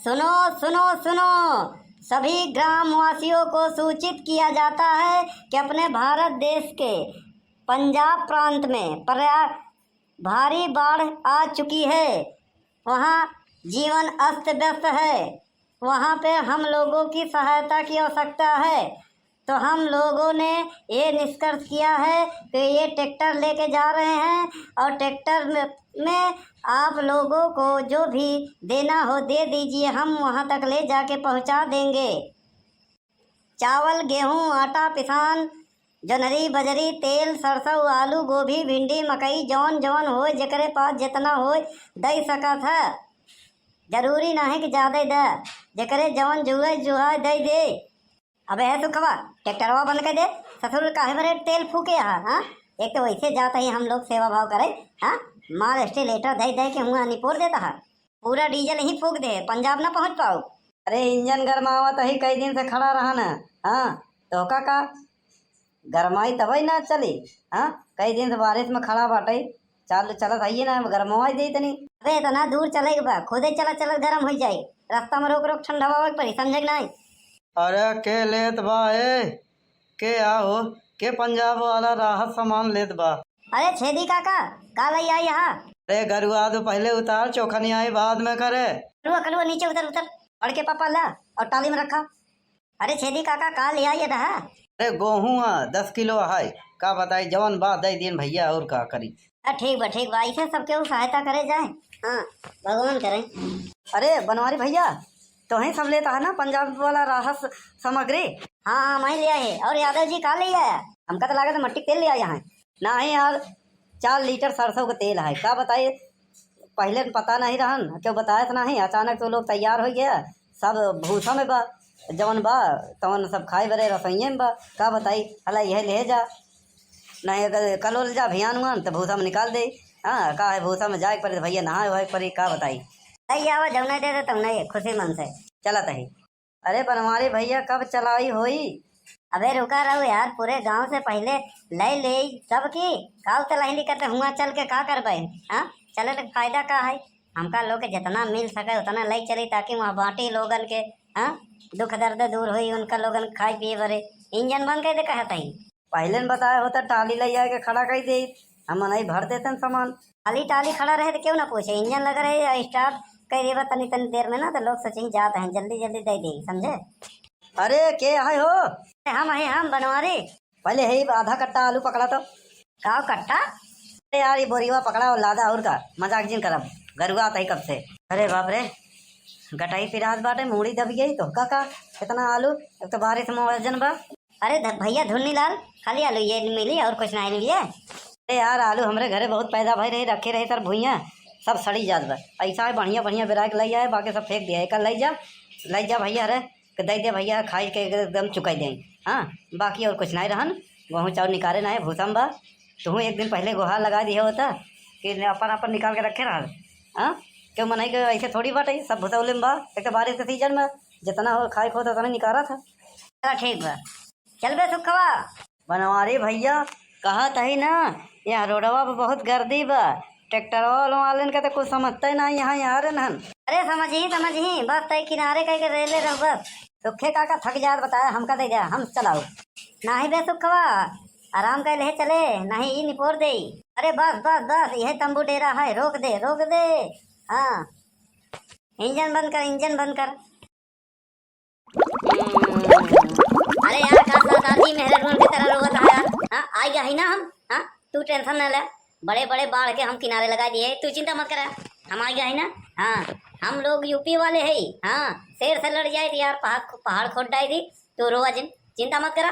सुनो सुनो सुनो, सभी ग्रामवासियों को सूचित किया जाता है कि अपने भारत देश के पंजाब प्रांत में भारी बाढ़ आ चुकी है। वहाँ जीवन अस्त व्यस्त है। वहाँ पे हम लोगों की सहायता की आवश्यकता है। तो हम लोगों ने ये निष्कर्ष किया है कि ये ट्रैक्टर लेके जा रहे हैं और ट्रैक्टर में आप लोगों को जो भी देना हो दे दीजिए, हम वहाँ तक ले जाके पहुँचा देंगे। चावल, गेहूँ, आटा, पिसान, जनरी, बजरी, तेल, सरसों, आलू, गोभी, भिंडी, मकई, जौन जौन होए जेकरे पास जितना होए दे सकत है। जरूरी ना है कि ज़्यादा दे, जेकरे जौन जुए जुहा दे दे। अबे है सुखवा, ट्रैक्टरवा बंद कर दे। ससुर काहे भरे तेल फूके यहाँ? हाँ, एक तो वैसे जाता ही हम लोग सेवा भाव करे। हाँ, माल स्टेलेटर दे दे के मुँह निपोर देता है। पूरा डीजल ही फूक दे, पंजाब ना पहुँच पाओ। अरे इंजन गरमावा तो ही कई दिन से खड़ा रहा ना। हाँ, तो का गरमाई तभी ना चली। हाँ, कई दिन से बारिश में खड़ा बाटे, चालू चलत है ना, गरमाई दे तनी। अबे इतना दूर चलेगा बा, खुदे चला चला गरम हो जाए। रास्ता में रोक रोक ठंडा हवा पड़ी, समझे नहीं? अरे के लेत बा के आओ के पंजाब वाला राहत सामान लेत बा। अरे छेदी काका, काल आई आई यहाँ। अरे गरुआ तो पहले उतार, चोखनी आई बाद में करे। कलुआ कलुआ नीचे उतर उतर, पड़ के पापा ला और टाली में रखा। अरे छेदी काका काल ले आई रहा। अरे गेहूँ 10 किलो है, का बताई जवन बात दे दिन भैया, और का करी। ठीक बा ऐसे सबके सहायता करे जाए। हाँ, भगवान करे। अरे बनवारी भैया, तो ही सब लेता है ना पंजाब वाला राहत सामग्री? हाँ हाँ, मैं ले आए। और यादव जी का ले आया? हमका तो लगा था मट्टी तेल ले आया है। ना ही यार, 4 लीटर सरसों का तेल है। का बताइए, पहले पता नहीं रहन, क्यों बताया था नहीं, अचानक तो लोग तैयार हो गया। सब भूसा में बा, जवन बा तवन सब खाए बरे रसोइये में बा। का बताई, अला यह ले जा, नहीं अगर कल ले जा अभियान हुआ तो भूसा में निकाल दे। हाँ, का है भूसा में जाए पड़े भैया, नहाए वहाए पड़े। का बताई, सही आवा जब नहीं दे तुम नहीं खुशी मन से चलत है। अरे बनवारी भैया कब चलाई होई? अबे रुका रहो यार, पूरे गांव से पहले ले सब की काल तलाही करते हुआ चल के का कर पाए। हाँ, चले तो फायदा का है, हमका लोग के जितना मिल सके उतना ले चली, ताकि वहाँ बांटी लोगन के। हाँ, दुख दर्द दूर हुई उनका, लोगन खाए पिए भरे। इंजन बंद कर दे कहता ही, पहले बताया होता टाली ले आके खड़ा कर दे, हम नहीं भर देते सामान। खाली टाली खड़ा रहे तो क्यों ना पूछे, इंजन लगा रहे स्टार्ट कर देगा तनी तनी देर में ना, तो लोग सच ही जाते हैं, जल्दी जल्दी दे देगी, समझे? अरे के आए हो? हम बनवारी। पहले है आधा कट्टा आलू पकड़ा तो। का कट्टा? अरे यार ये बोरीवा पकड़ा और लादा, और का मजाक जिन करब, गरुआ आता ही कब से। अरे बाप रे, गटाई पिराज बाटे, मूड़ी दब गई तो का कितना आलू, एक तो बारिश में वजन बा। अरे भैया धुन्नी लाल, खाली आलू ये मिली और कुछ नहीं मिली है? अरे यार आलू हमारे घरे बहुत पैदा भाई रहे, रखे रहे सर भुइया, सब सड़ी जात बा। ऐसा है बढ़िया बढ़िया बिरा के ले आए, बाकी सब फेंक दिया। कल ले जा भैया, अरे दे दे भैया, खाई के एकदम चुकाई दें। हाँ, बाकी और कुछ नहीं रहन, गेहूँ चावल निकाले ना है भूसम बा। तू एक दिन पहले गुहार लगा दिया होता कि अपन अपन निकाल के रखे रहा। हाँ, क्यों मनाई के ऐसे थोड़ी बात है, सब भूसा में बा। एक तो बारिश के सीजन में जितना हो खाए खो तो उतना निकाला था। चलो ठीक बा, चल बे सुखवा। बनवारी भैया कहा तही ना, यहाँ रोडवा पर बहुत गर्दी बा, ट्रैक्टर वालन का तो कुछ समझता ही नहीं यहाँ यार नहन। अरे समझ ही बस तय किनारे कह के रेले रहो बस। सुखे काका थक जात बताया, हमका दे जा, हम चलाओ। नहीं बे सुखवा, आराम कर ले चले, नहीं ये निपोर दे। अरे बस बस बस, यह तंबू डेरा है, रोक दे। हाँ, इंजन बंद कर। अरे यार का सरदार मेहरबान की तरह रोकता है यार। हाँ, आ गया है ना हम। हाँ, तू टेंशन न ले, बड़े बड़े बाढ़ के हम किनारे लगा दिए, तू चिंता मत कर, हम आ गया है ना। हाँ, हम लोग यूपी वाले है। हाँ, शेर से लड़ जाए थी यार, पहाड़ खोद डाई थी, तो रोआ चिंता मत करा।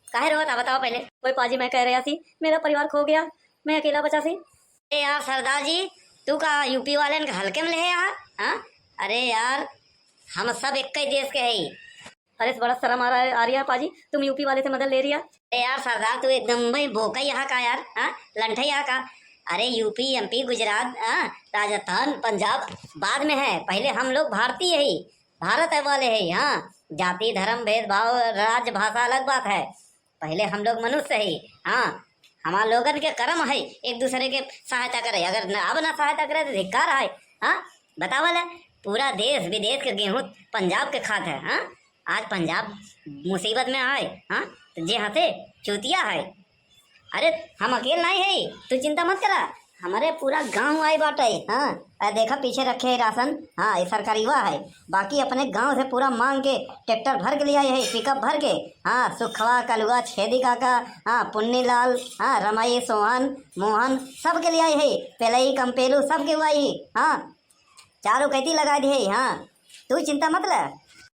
काहे रोआ था बताओ पहले? कोई पाजी मैं कह रहा सी, मेरा परिवार खो गया, मैं अकेला बचा सी। अरे यार सरदार जी, तू का यूपी वाले हल्के में ले यार। हाँ, अरे यार हम सब एक ही देश के है। अरे बड़ा शर्म आ रही है पाजी, तुम यूपी वाले से मदद ले रही है। अरे यार सरदार तू एकदम भाई बोका यहाँ का यार। हाँ, लंठा यहाँ का। अरे यूपी एमपी गुजरात राजस्थान पंजाब बाद में है, पहले हम लोग भारतीय ही, भारत वाले है। हाँ, जाति धर्म भेदभाव राज्य भाषा अलग बात है, पहले हम लोग मनुष्य है। हाँ, हमारे लोगन के कर्म है एक दूसरे के सहायता करे, अगर अब ना सहायता करे तो धिक्कार है। हाँ, बतावल है, पूरा देश विदेश के गेहूं पंजाब के खात है। हाँ, आज पंजाब मुसीबत में आए। हाँ, तो जे हथे चूतिया है। अरे हम अकेले नहीं है, तू चिंता मत करा, हमारे पूरा गांव आई बाटे। हाँ, देखा पीछे रखे है राशन। हाँ, ये सरकारी हुआ है। बाकी अपने गांव से पूरा मांग के ट्रैक्टर भर के लिए आई है, पिकअप भर के। हाँ, सुखवा, कलुआ, छेदी काका, हाँ, पुन्नी लाल, हाँ, रमाई, सोहन, मोहन, सब के लिए आई है। पेलई, कंपेलू, सब के हुआ है। हाँ, चारों कहती लगा दी है। हाँ, तू चिंता मत ले।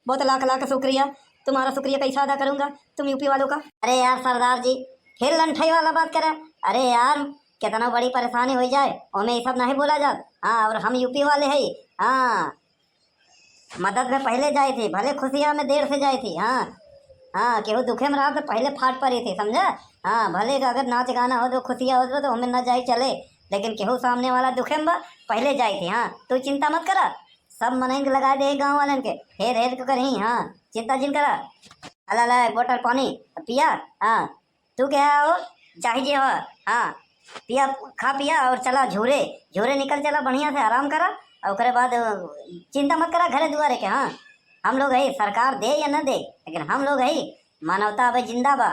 बहुत लाख लाख शुक्रिया, तुम्हारा शुक्रिया कैसा अदा करूंगा तुम यूपी वालों का। अरे यार सरदार जी, फिर लंठाई वाला बात करे। अरे यार, कितना बड़ी परेशानी हो जाए और ये सब नहीं बोला जात। हाँ, और हम यूपी वाले हैं। हाँ, मदद में पहले जाए थे, भले खुशियाँ में देर से जाए थी। हाँ हाँ, केहू दुखे में रहा तो पहले फाट पड़ी थी, समझा। हाँ, भले का अगर नाच गाना हो तो खुशियाँ हो तो हमें न जाए चले, लेकिन केहू सामने वाला दुखे में पहले जाए थी। हाँ, तू चिंता मत करा, सब मनेंगे लगा दे गाँव वाले के, हेर हेर के करही। हाँ, चिंता जिन करा। अला ला एक बोतल पानी पिया। हाँ, तू क्या हो चाहिए हो। हाँ, पिया, खा पिया और चला झूरे झूरे निकल चला, बढ़िया से आराम करा। और उसके बाद चिंता मत करा घरे दुआरे के। हाँ, हम लोग है, सरकार दे या न दे, लेकिन हम लोग है, मानवता भाई जिंदाबा।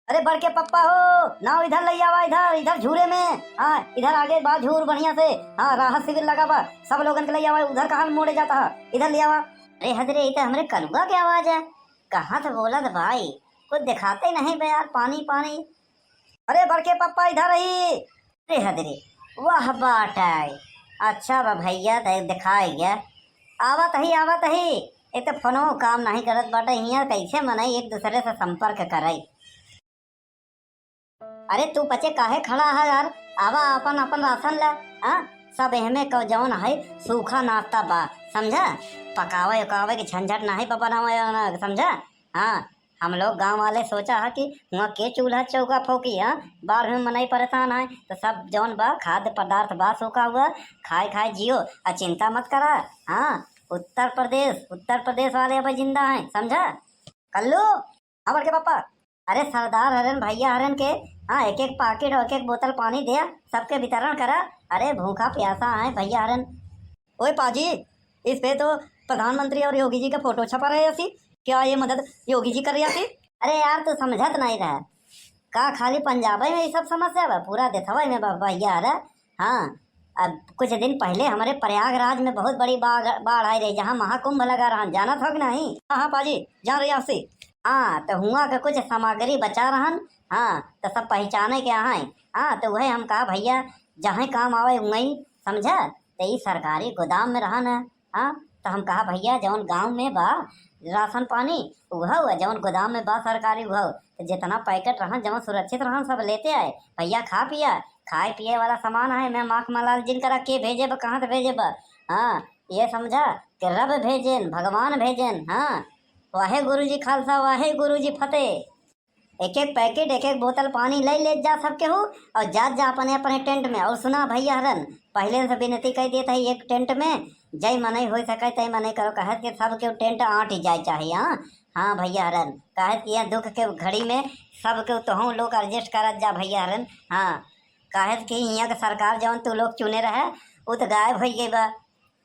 अरे बढ़ के पप्पा हो ना, इधर ले आवा, इधर इधर झूरे में। हाँ, इधर आगे बात झूर बढ़िया से। हाँ, राहत शिविर लगा बा, सब लोगन के ले आवा। उधर कहाँ मोड़े जाता है, इधर ले आवा। अरे हजरे, ये तो हमारे कलुआ की आवाज है, कहाँ से बोला था भाई, कुछ दिखाते नहीं बे यार। पानी पानी। अरे बढ़ के पप्पा इधर ही। अरे हदरे, वाह बात है। अच्छा बा भैया, दिखाई गया। आवत ही ये तो फोनो काम नहीं करत बाटे। हियाँ कैसे मनाई एक दूसरे से संपर्क कराई। अरे तू पचे काहे खड़ा है यार, आवा अपन अपन राशन ला। हाँ, सब एहमे जौन है सूखा नाश्ता बा, समझा। पकावे उकावे की झंझट नहीं बना, समझा। हाँ, हम लोग गांव वाले सोचा है कि वहाँ के चूल्हा चौका फोकी। हाँ, बाढ़ में मनाई परेशान है, तो सब जौन बा खाद्य पदार्थ बा सूखा हुआ, खाए खाए जियो और चिंता मत करा। हाँ, उत्तर प्रदेश वाले अब जिंदा हैं, समझा। कल्लू, हाँ के पापा। अरे सरदार हरन भैया हरन के, हाँ, एक एक पैकेट और एक एक बोतल पानी दिया, सबके वितरण करा। अरे भूखा प्यासा है भैया हरन। ओए पाजी, इस पे तो प्रधानमंत्री और योगी जी का फोटो छपा रहे सी, क्या ये मदद योगी जी कर रही थी? अरे यार, तू समझत नहीं रहा का, खाली पंजाब में ये सब समस्या बा, पूरा देशवा में भैया है। हाँ, अब कुछ दिन पहले हमारे प्रयागराज में बहुत बड़ी बाढ़ आई रही, जहाँ महाकुंभ लगा रहा, जाना था कि नहीं? हाँ हाँ पाजी, जान रही आपसे। हाँ, तो हुआ का कुछ सामग्री बचा रहन। हाँ, तो सब पहचाने के यहाँ। हाँ, तो वही हम कहा भैया जहाँ काम आवे वहीं, समझा। तो ये सरकारी गोदाम में रहन है। हाँ, तो हम कहा भैया जौन गांव में बा राशन पानी वह हुआ, जौन गोदाम में बा सरकारी वह, तो जितना पैकेट रहन जौन सुरक्षित रहन सब लेते आए भैया। खा पिया, खाए पिए वाला सामान है, मैं माख मलाल जिन करा के भेजे बा, कहाँ से भेजे बा। हाँ, ये समझा कि रब भेजेन, भगवान भेजेन। हाँ, वाहे गुरु जी खालसा, वाहे गुरु जी फतेह। एक एक पैकेट एक एक बोतल पानी ले जा सबके हो, और जा अपने अपने टेंट में। और सुना भैया हरन, पहले से विनती कह दिया था एक टेंट में जय मनाई हो सके तय मनाई करो, कहत के सब के टेंट आँट ही जाए चाहिए। हाँ हाँ भैया हरन, कहत कि यह दुख के घड़ी में सब के तो हम लोग एडजस्ट करत जा भैया हरन। हाँ, कहत कि यहाँ के सरकार जौन तू लोग चुने रहे वो तो गायब हो गई बा,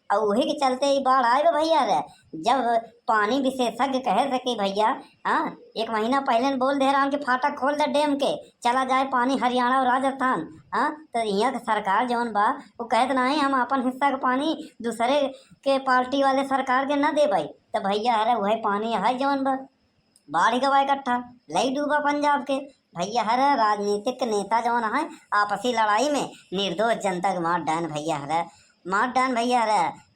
और वही के चलते ही बाढ़ आए बा भैया रे। जब पानी विशेषज्ञ कहे थे कि भैया, हाँ, 1 महीना पहले बोल दे रहा कि फाटक खोल दे डैम के, चला जाए पानी हरियाणा और राजस्थान। हाँ, तो यहाँ के सरकार जौन बा वो कहत नहीं हम अपन हिस्सा के पानी दूसरे के पार्टी वाले सरकार के न दे भाई। तो भैया अरे वही पानी है जौन बा बाढ़ गवा इकट्ठा लई डूबा पंजाब के। भैया हर राजनीतिक नेता जौन है आपसी लड़ाई में निर्दोष जनता के मार डान भैया हर, मार डान भैया हर।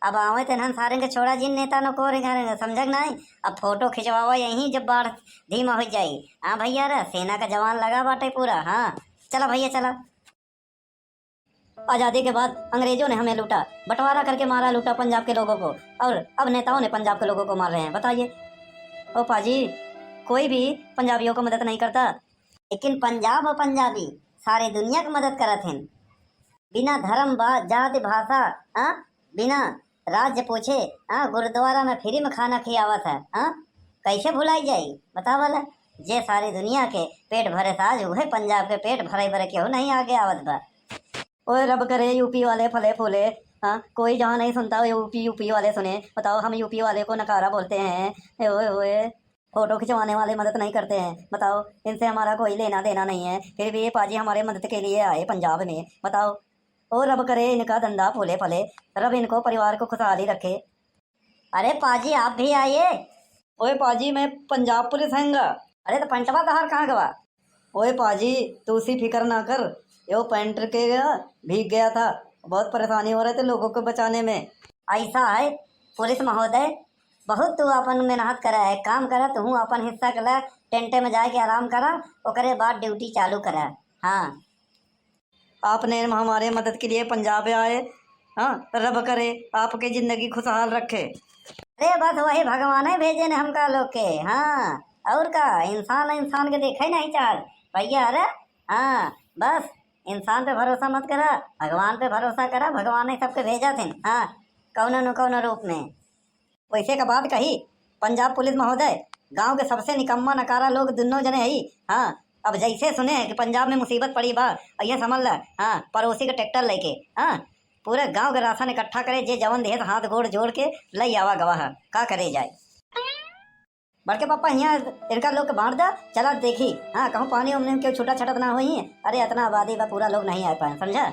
अब आवे तेन सारे के छोड़ा जिन नेता न को रेंगे, समझ नहीं। अब फोटो खिंचवावा यहीं जब बाढ़ धीमा हो जाई। हाँ भैया रे, सेना का जवान लगा बाटे पूरा। हाँ, चला भैया चला। आज़ादी के बाद अंग्रेजों ने हमें लूटा, बंटवारा करके मारा लूटा पंजाब के लोगों को, और अब नेताओं ने पंजाब के लोगों को मार रहे हैं। बताइए ओ पाजी, कोई भी पंजाबियों को मदद नहीं करता, लेकिन पंजाब और पंजाबी सारे दुनिया की मदद करत हैं, बिना धर्म जाति भाषा, हाँ, बिना राज्य पूछे। हाँ, गुरुद्वारा में फ्री में खाना खियावत है। हाँ, कैसे भुलाई जाई बता वाला। जे सारी दुनिया के पेट भरे साज वही पंजाब के पेट भरे भरे क्यों नहीं आगे आवत बा। ओए रब करे यूपी वाले फले फूले हाँ, कोई जहाँ नहीं सुनता वो यूपी वाले सुने। बताओ, हम यूपी वाले को नकारा बोलते हैं। ओए ओए, फोटो खिंचवाने वाले मदद नहीं करते हैं। बताओ, इनसे हमारा कोई लेना देना नहीं है, फिर भी ये पाजी हमारे मदद के लिए आए पंजाब में। बताओ, ओ रब करे इनका धंधा फूले फले, रब इनको परिवार को खुशहाली रखे। अरे पाजी आप भी आइए। ओए पाजी, मैं पंजाब पुलिस हैंगा। अरे तो पंटवा तहार कहाँ गवा? ओए पाजी, तू उसी फिक्र ना कर, यो पैंट के भीग गया था, बहुत परेशानी हो रहे थे लोगों को बचाने में। ऐसा है पुलिस महोदय, बहुत तू अपन मेहनत करा है, काम करा तू अपन हिस्सा करा, टेंटे में जाके आराम करा, ओकरे बाद ड्यूटी चालू करा। हाँ, आपने हमारे मदद के लिए पंजाब आए। हाँ, रब करे आपकी ज़िंदगी खुशहाल रखे। अरे बस वही भगवान है भेजे ने हमका लोग के। हाँ, और का इंसान इंसान के देखे नहीं चाल भैया। अरे हाँ, बस इंसान पे भरोसा मत करा, भगवान पे भरोसा करा, भगवान ने सबके भेजा थे। हाँ, कौनो न कौनो रूप में। वैसे का बात कही पंजाब पुलिस महोदय, गांव के सबसे निकम्मा नकारा लोग दोनों जने है। हाँ, अब जैसे सुने हैं कि पंजाब में मुसीबत पड़ी बा, ये समझ ला। हाँ, पड़ोसी के ट्रैक्टर लेके हाँ पूरे गांव के राशन इकट्ठा करे, जे जवन देहे तो हाथ गोड़ जोड़ के लई आवा गवाह का करे जाए। बड़के पापा यहाँ इनका लोग के बांट दा, चला देखी। हाँ, कहूँ पानी उमने के छोटा छटत ना हुई। अरे इतना आबादी बा, पूरा लोग नहीं आ पाए, समझा।